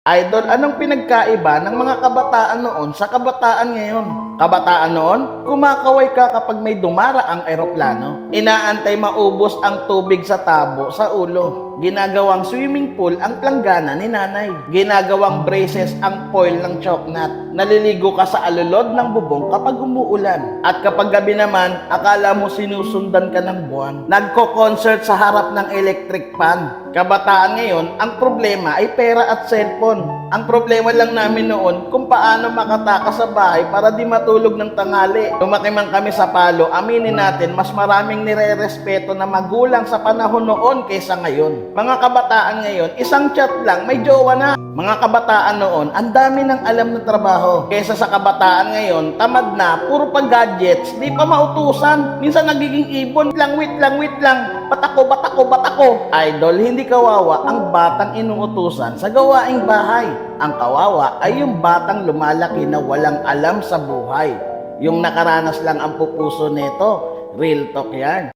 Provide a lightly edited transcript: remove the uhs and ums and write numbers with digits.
Idol, anong pinagkaiba ng mga kabataan noon sa kabataan ngayon? Kabataan noon, kumakaway ka kapag may dumaraang eroplano. Inaantay maubos ang tubig sa tabo sa ulo. Ginagawang swimming pool ang planggana ni nanay. Ginagawang braces ang foil ng choknat. Naliligo ka sa alulod ng bubong kapag umuulan. At kapag gabi naman, akala mo sinusundan ka ng buwan. Nagko-concert sa harap ng electric fan. Kabataan ngayon, ang problema ay pera at cellphone. Ang problema lang namin noon kung paano makatakas sa bahay para di matulog ng tanghali. Lumaki man kami sa palo, aminin natin mas maraming nire-respeto na magulang sa panahon noon kaysa ngayon. Mga kabataan ngayon, isang chat lang, may jowa na. Mga kabataan noon, ang dami ng alam na trabaho. Kaysa sa kabataan ngayon, tamad na, puro pa gadgets, di pa mautusan. Minsan nagiging ibon, wait lang. Ba't ako? Idol, hindi kawawa ang batang inuutusan sa gawaing bahay. Ang kawawa ay yung batang lumalaki na walang alam sa buhay. Yung nakaranas lang ang pupuso nito, real talk yan.